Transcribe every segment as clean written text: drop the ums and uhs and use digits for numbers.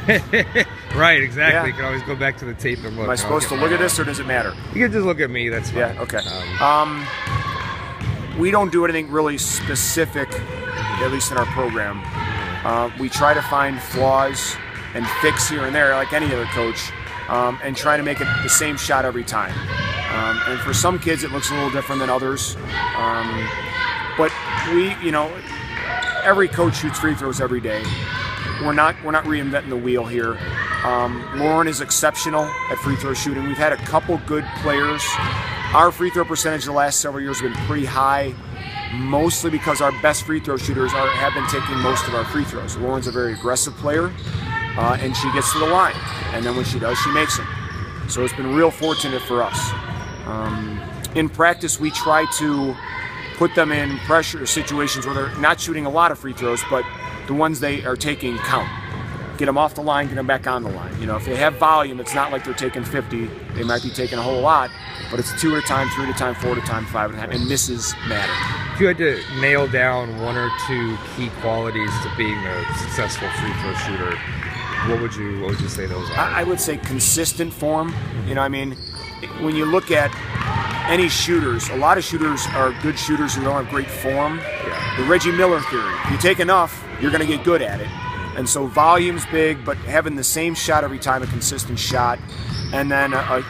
Right, exactly. Yeah. You can always go back to the tape and look. Am I supposed to look at this, or does it matter? You can just look at me. That's fine. Yeah. Okay. We don't do anything really specific, at least in our program. We try to find flaws and fix here and there, like any other coach, and try to make it the same shot every time. And for some kids, it looks a little different than others. But we, every coach shoots free throws every day. We're not reinventing the wheel here. Lauren is exceptional at free throw shooting. We've had a couple good players. Our free throw percentage the last several years has been pretty high, mostly because our best free throw shooters have been taking most of our free throws. Lauren's a very aggressive player, and she gets to the line. And then when she does, she makes them. So it's been real fortunate for us. In practice, we try to put them in pressure situations where they're not shooting a lot of free throws, but the ones they are taking count. Get them off the line, get them back on the line. If they have volume, it's not like they're taking 50. They might be taking a whole lot, but it's 2 at a time, 3 at a time, 4 at a time, 5 at a time, and misses matter. If you had to nail down 1 or 2 key qualities to being a successful free throw shooter, what would you say those are? I would say consistent form. When you look at any shooters, a lot of shooters are good shooters who don't have great form. Yeah. The Reggie Miller theory: if you take enough, you're going to get good at it. And so volume's big, but having the same shot every time, a consistent shot, and then a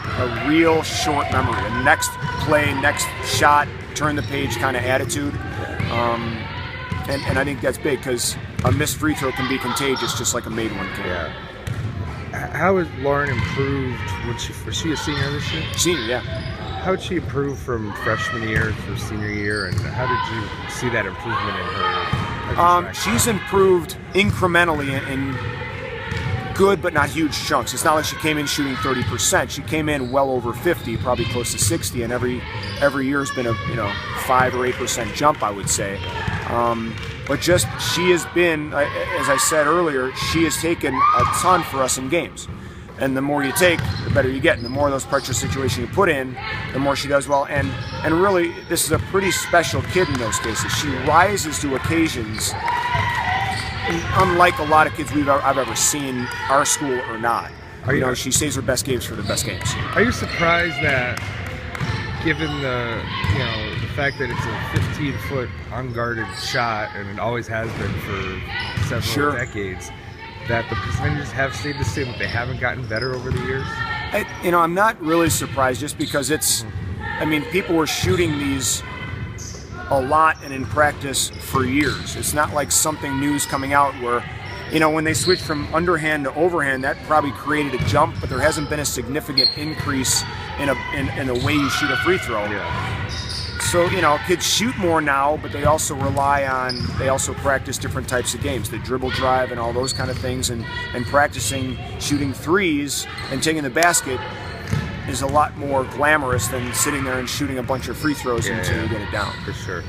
real short memory, a next play, next shot, turn the page kind of attitude. And I think that's big, because a missed free throw can be contagious, just like a made one can. Yeah. How has Lauren improved? Was she a senior this year? Senior, yeah. How did she improve from freshman year to senior year, and how did you see that improvement in her? She's improved incrementally in good but not huge chunks. It's not like she came in shooting 30%. She came in well over 50, probably close to 60, and every year has been a 5 or 8% jump, I would say. But just she has been, as I said earlier, she has taken a ton for us in games. And the more you take, the better you get. And the more of those pressure situations you put in, the more she does well. And really, this is a pretty special kid in those cases. She rises to occasions, unlike a lot of kids I've ever seen, our school or not. She saves her best games for the best games. Are you surprised that, given the fact that it's a 15-foot unguarded shot, and it always has been for several decades, that the percentages have stayed the same, but they haven't gotten better over the years? I'm not really surprised, just because it's, people were shooting these a lot and in practice for years. It's not like something new's coming out where, when they switched from underhand to overhand, that probably created a jump, but there hasn't been a significant increase in the way you shoot a free throw. Yeah. So, kids shoot more now, but they also practice different types of games, the dribble drive and all those kind of things, and practicing shooting threes and taking the basket is a lot more glamorous than sitting there and shooting a bunch of free throws until you get it down. For sure.